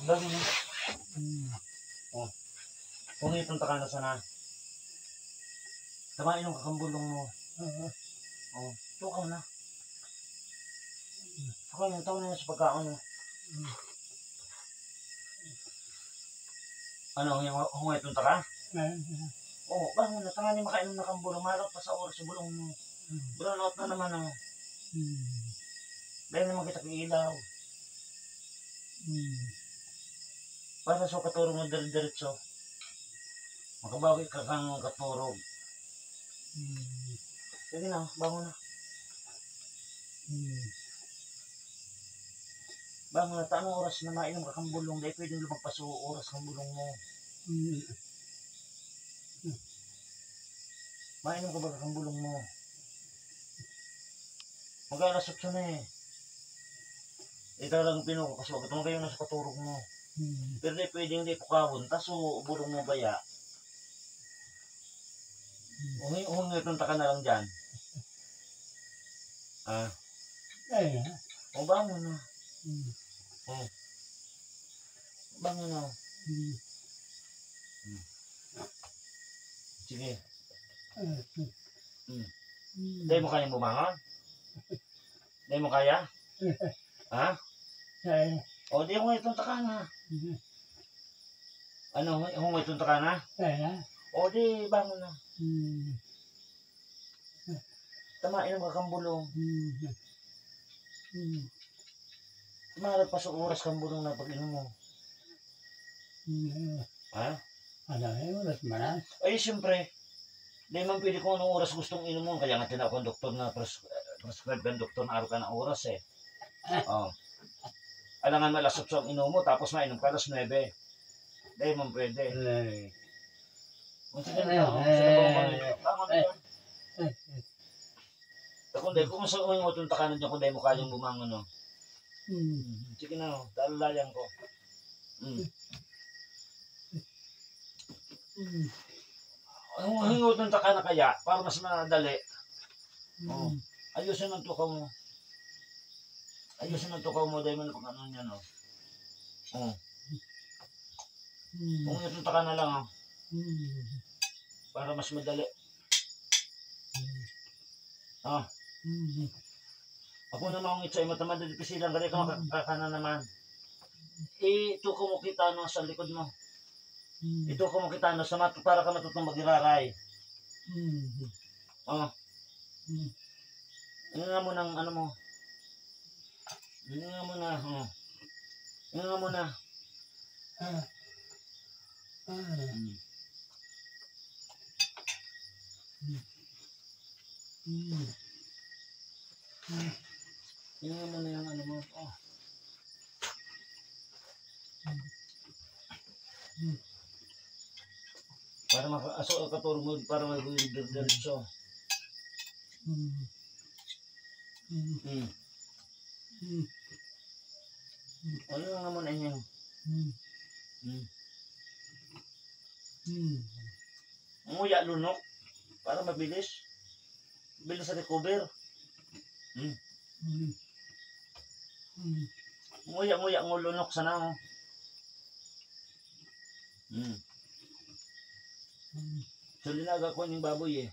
Bago na. Oh. Kung ipunta ka na sana. Tamain yung kakambulong mo. Oh. Tukaw na. Tukaw na. Tawa na sa pagkaon mo. Ano, hungay punta ka? Oo, bangon na. Tanganin makainom na kang bulong. Malak pa sa oras sa bulong mo. Brownout na naman ang. Dahil naman kita kiilaw. Para sa katurong mo diretso. Makabawi ka kang katurog. Sige na, bangon na. Bangon na, tanong oras na mainom ka kang bulong. Dahil pwedeng lumagpas o oras kang bulong mo. Mainom ka ba kang bulong mo? Mag-alas 8 na eh. Ikaw lang pinuko kasi wag mo kayo na sa katurog mo. Pero di pwedeng di pukawon, taso bulong mo baya. Hungitunta ka na lang dyan. O bangon na. Bangon na. Sige. Dahil mo kayang bumangon? Dahil mo kaya? Ha? O di hungitunta ka na. Ano, hungitunta ka na? O di bangon na. Tamain ang kakambulong. Tumarap pa sa oras kang bulong na pag-inom mo. Ha? Ay, siyempre. Di man pwede kung anong oras gustong inom mo. Kaya nga tinawag ang doktor na prescribe ang doktor na araw ka ng oras eh. Oh. Alangan malasap sa inom mo tapos mainom ka alas 9. Di man pwede. Sige na ako. Kung sa uwing mo itong takanan dyan, kung di mo kayang bumangon, no? Sige na, talalayan ko. Hingot ng takanan kaya, para mas madali. Ayusin ang tukaw mo. Ayusin ang tukaw mo, dahil mo na pag ano niya, no? Kung itong takanan lang, para mas madali. Ako naman ang itsay matamad na pisilang gali ka makakana naman. Ito ko mo kita no sa likod mo. Ito ko mo kita no sa mato para ka matutong magiraray. Nga mo ng ano mo. Nga mo na. Nga mo na. Yan mo na yung ano mo. Para makaasok katulog mo, para mag-diretso. Ano nga mo na yun? Umuya lunok para mabilis. Bilis sa recover. Nguya ngulunok sana mo. So linaga ko yung baboy eh.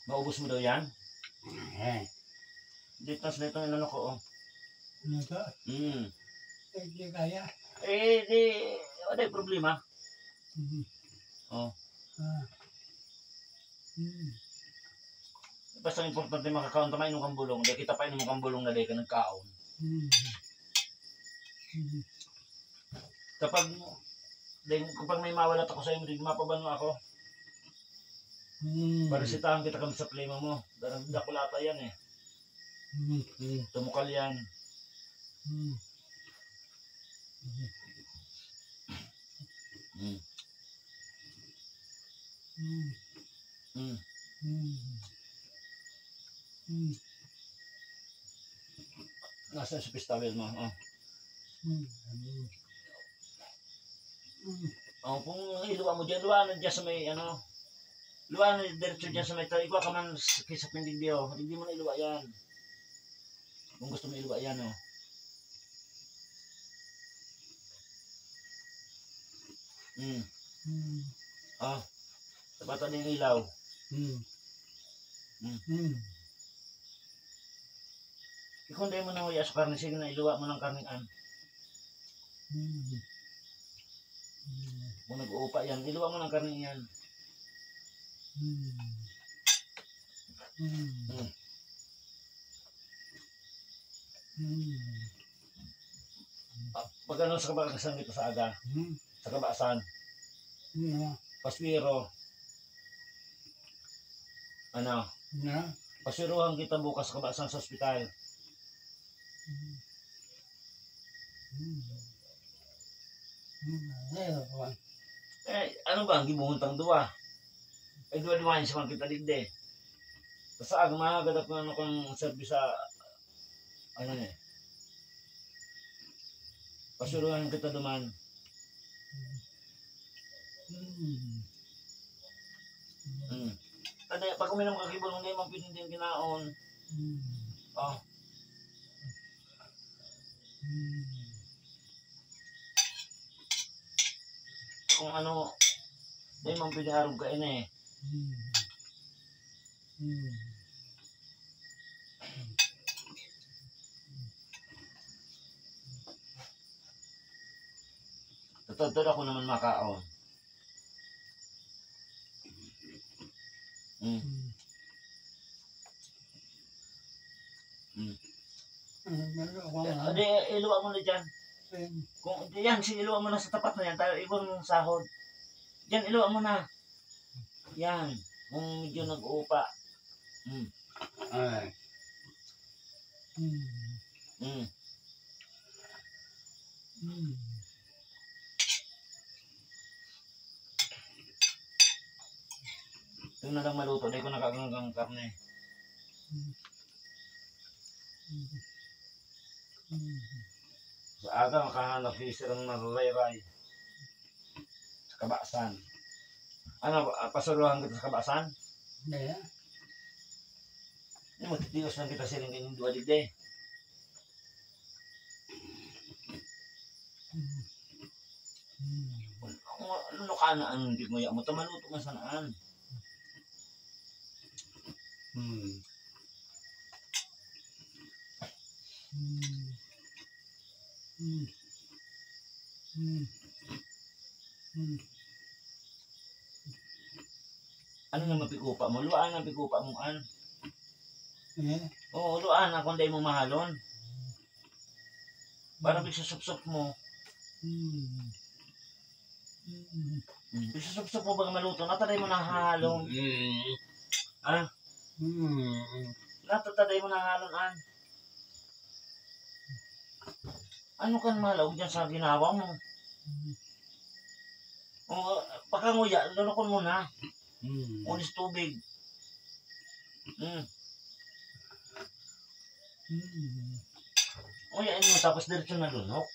Maubos mo daw yan? Dito na ito yung ano ko. Ano to? Hindi kaya. Di, wala yung problema. Basta importante makakaon tamay nung kang bulong. Di kita pa inom kang bulong na di ka nagkaon. Kapag may mawalat ako sa iyo, hindi mapabano ako. Parisitahan kita kami sa plema mo. Darang dakulata yan eh. Tumukal yan. Nasaan si pistawel mo? Oh, kung iluwa mo dyan, luwa na dyan sa may, ano, luwa na diretso dyan sa may, ikaw ka man sa pindigdio, hindi mo na iluwa yan. Kung gusto mo iluwa yan, oh. Ah, tapatan din yung ilaw. Kung di mo na huya sa karne, sige na iluwa mo ng karningan. Kung nag-uupa yan, iluwa mo ng karne yan. Pag ano sa kabakasan dito sa aga, sa kabasan, paswiro, ano, paswirohan kita bukas sa kabasan sa ospital. Ano ba ang gibuhuntang duwa? Duwa-duwain siya man kita digde. Sa aga mahagad ako ano kang service sa ano niya. Pasuruhan kita duman. Pag uminom ka kibulong na yung pininding kinaon. Oh. Kung ano, dahil mang pinaharog ka ina eh. Totoo ako naman makaon. Iluwa mo na dyan. Kung yan, iluwa mo na sa tapat na yan, tayo ibang sahod. Diyan, iluwa mo na. Yan, kung medyo nag-uupa. Ito na lang maluto, dahil ko nakaganggang karne. Sa aga, makahanap fisher ng naray-ray. Sa kabasan. Ano, pasuruhan kita sa kabasan? Hindi. Hindi, magtitios lang kita siling kanyang dua digde. Ano ka na ang hindi mo yan mo? Tamaluto nga sanaan. Ano na mapikupa mo? Luaan ang pikupa mo an. Oo, luaan na kung di mo mahalon. Parang bigsusupsup mo. Bigsusupsup mo bang maluto? Nataday mo nahalon. Ah? Nataday mo nahalon an. Ano kan malaw dyan sa ginawa mo? O, pagkanguya, lunokon mo na. Unis tubig. Uyain mo tapos diretso na lunok.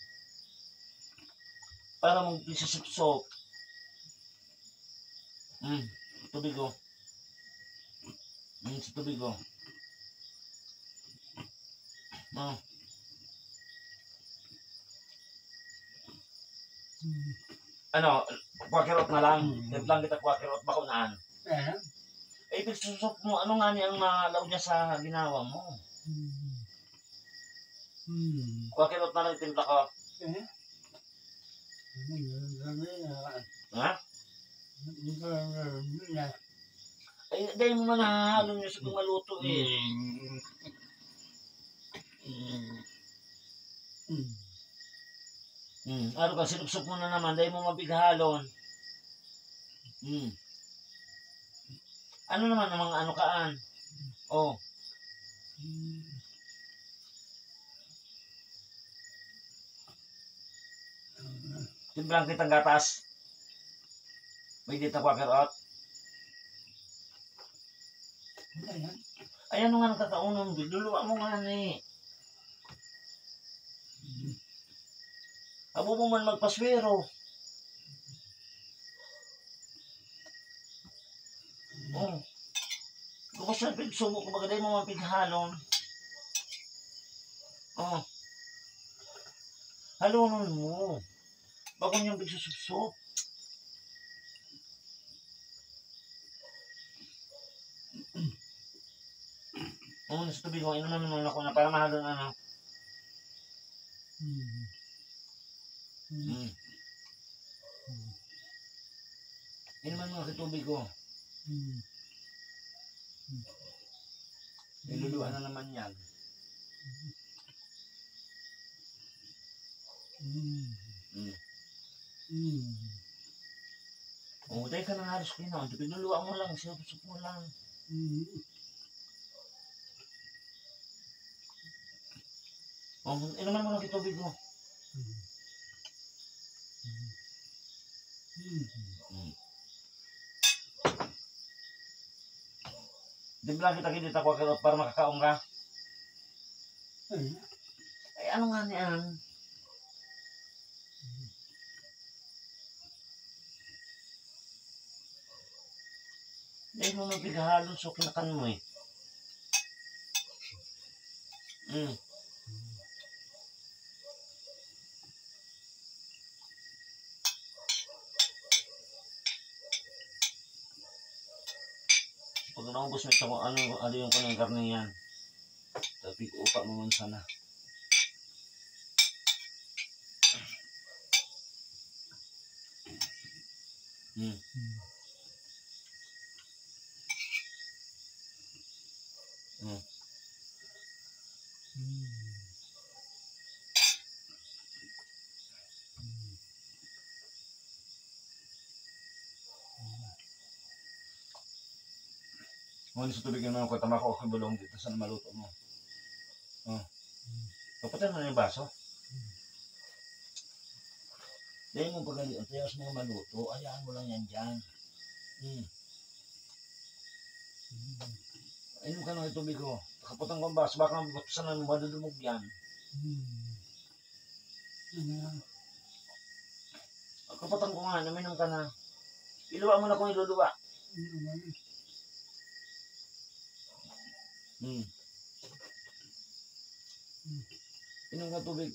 Para mong isusupsop. Tubig o. Sa tubig o. Ano, kwakirot na lang. Lang kita kwakirot bakunaan. Ibig susok mo, ano nga niya ang malaw niya sa ginawa mo? Kwakirot na lang timpla ko. Ha? Ay, dahil mo manahalo niya sa maluto eh. Ano ka, sinupsok mo na naman, dahil mo mabighalon. Ano naman ang mga ano kaan? Oh. Timblang kitang gatas. May dito kwakirot. Ayan nga nagkakaunan, luluwa mo nga ni. Abo mo man magpaswero. Oh. Kung saan pigsubo, kung bagay mo mapighalon. Oh. Halunon mo. Bago niyang pigsusubsob. Oh, nasa tubig ko, inuman mo na ko na para mahalon ano. Inuman mo sa tubig ko. Niluluan na naman yan. Oh, dahil ka na halos kinaon. Pinuluan mo lang, sinupsop mo lang. Oh, inuman mo lang yung tubig ko. Di ba lang kita kinita ko para makakaong ka? Ay, ano nga niyan? Dahil mo mabighalo, so kinakan mo eh. Pag naubos mo ito kung ano yung kanang karne yan. Tapi upak mo man sana. Ngunit sa tubig yung mga katama ko, bulong dito saan maluto mo. Kapatid mo na yung baso. Dahil mo pagalian, tayos mo maluto, ayaan mo lang yan dyan. Ayun ka ng tubig ko. Kaputang kong baso, baka mabuksan na madudumog yan. Kaputang ko nga, naminom ka na. Iluwa mo na kung iluluwa. Inom ka tubig.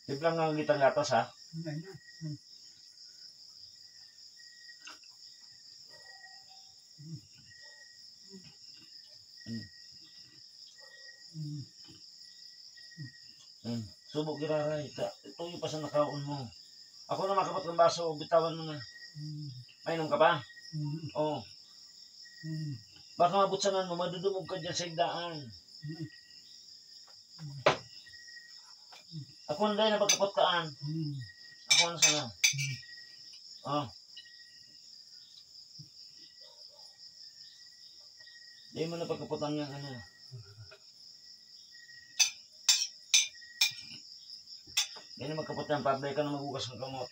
Tiplang nga ngitang gatas ha. Subok giraray. Ito yung pa sa nakaon mo. Ako na makapat ng baso, bitawan mo na. Mainom ka pa? Oo. Baka mabutsanan mo, madudumog ka dyan sa igdaan. Ako na dahil napagkapot kaan. Ako na sana. Dahil mo napagkapotan yung ano. Dahil na magkapot yan, pabay ka na magugas ng kamot.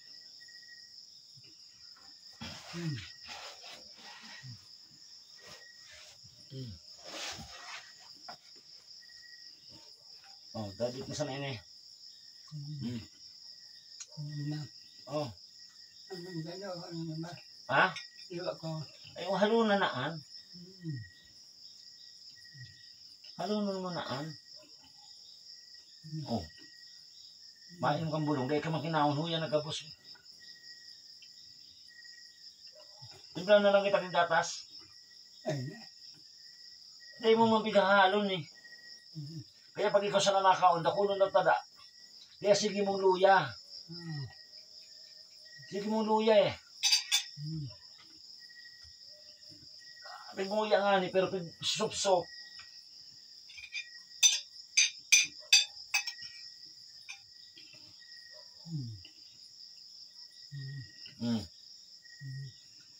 Dadit na sana ini. Ha? Ay, halunan na naan. Halunan mo naan. Mainom kang bulong, dahil ka makinahon, huyan nagkabos. Timplan na lang kita ng gatas. Dahil mo mabigahalon eh. Kaya pag ikaw sa nanakaon, dakulon ng tada. Kaya sige mong luya. Sige mong luya eh. Piguya nga ni, pero sup-sup.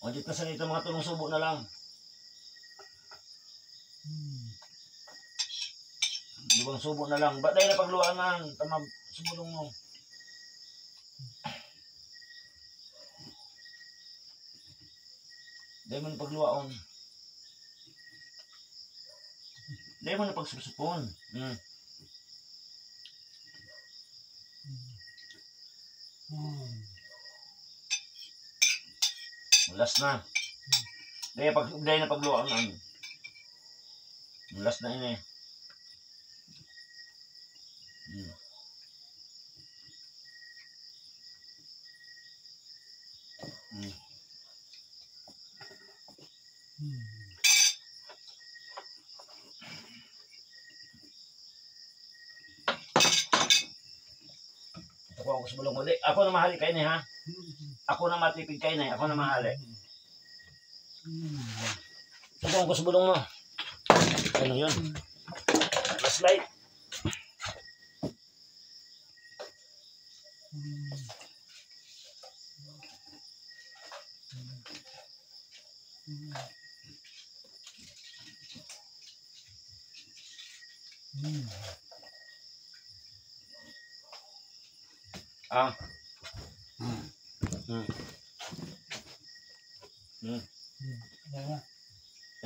O, dito sa nito mga tulong subo na lang. Ibang subo na lang. Ba't dahil na pagluangan? Tamag sumulong mo. Dahil mo na pagluaon. Hindi mo na pagsusupon. Last na. Dahil na pagluwang ang last na ini. Ako sa bulong uli. Ako na mahali kayo ni ha. Ako na matipid kayo na. Ako na mahali. Ito ko sa bulong mo. Ano yun? Last light.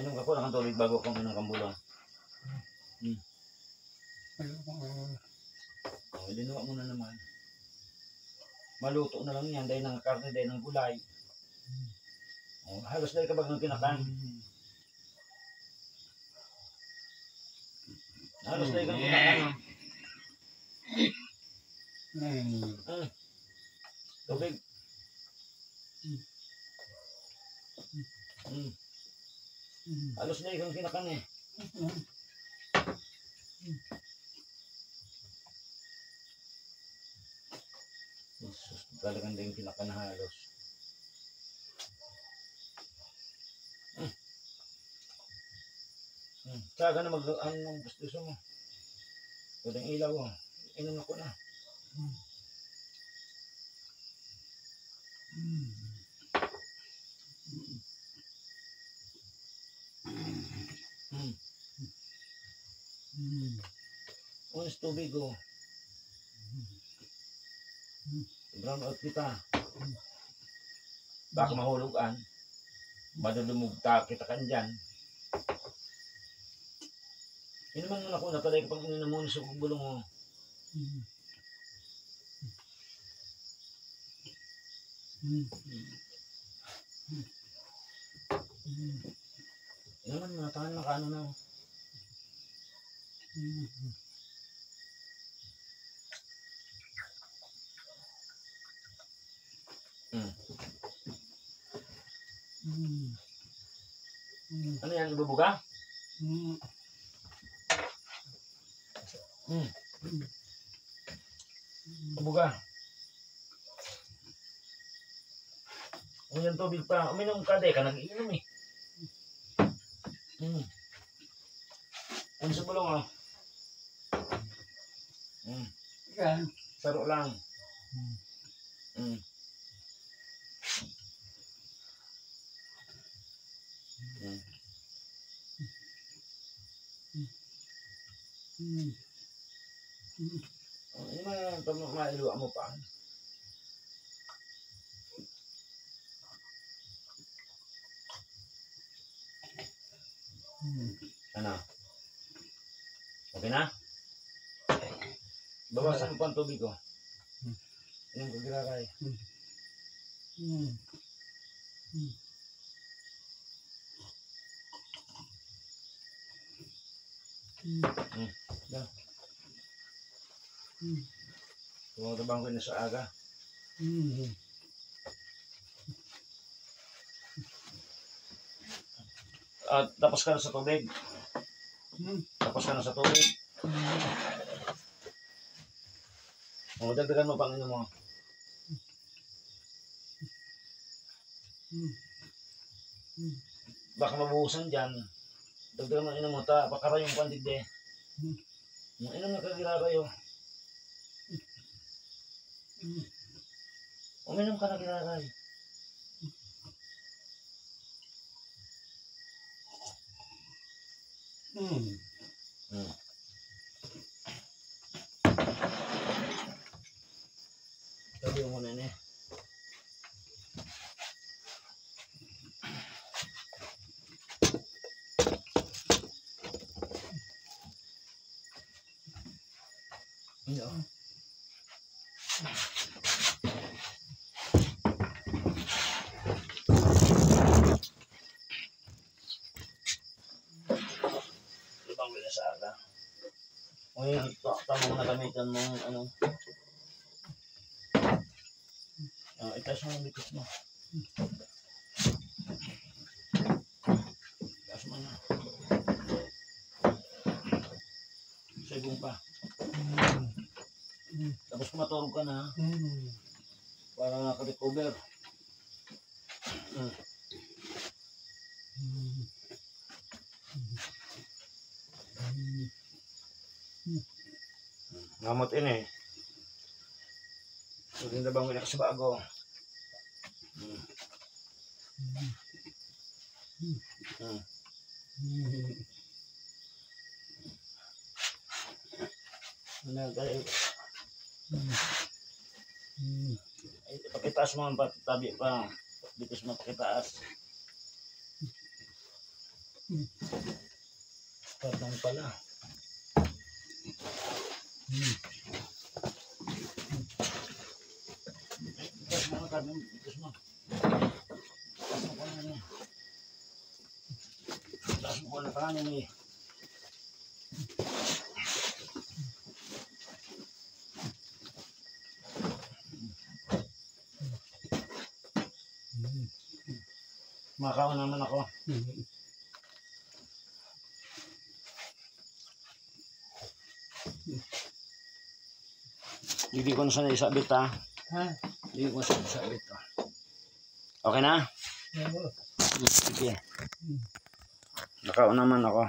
Inom ka po ng tubig bago kang inom kang bulong. Linuwa mo na naman. Maluto na lang yan dahil ng karne, dahil ng gulay. Halos dahil kabag ng kinakain. Halos dahil kang kinakain. Tubig. Halos dahil kang kinakain eh. Jesus, talagang din kinakain halos. Tsaka na mag-ang gusto mo. Pwedeng ilaw oh. Inom ako na. Unis tubig oh. Brown out kita. Baka mahulugan. Madulumugta kita kan dyan. Inuman mo na ko, natalay ka pang ininom mo sa bulong mo. Inuman mo na, tangan na kaano na. Ano yan, ibubuga? Ibuga. Uminom tubig pa. Uminom ka, de ka nag-iinom eh. Ano sa bulong oh? Saro lang. Ano man, mailuwa mo pa. Ano? Okay na? Bawasan mo pa ang tubig ko. Inom ko girakay. Tumatabang ko na sa aga. Tapos ka na sa tubig. Tapos ka na sa tubig. Dagdagan mo pang inom mo. Baka mabuhusan dyan. Dagdagan mo inom mo. Pakara yung pandig de. Inom na kagila kayo. Uminom ka na ginakay. Sabi mo na niya. Hindi oh. Ibang wala sa aga. O yun, tamang nagamitan mong ano. Itas mo ang likos mo. Itas mo na. Segong pa. Tapos kumatulog ka na. Para naka-recover. Ngamot ini. Sulit na bang winak sa bago? Ano kayo? Pakitaas mo ang tabi pa. Dito mo pakitaas. Patang pala. Bitas mo ang tabi. Bitas mo. Bitas mo ko na niya. Bitas mo ko na kanin niya. Makaon naman ako. Hindi ko na sana isabit ha. Hindi ko na sana isabit ha. Okay na? Sige. Nakaon naman ako.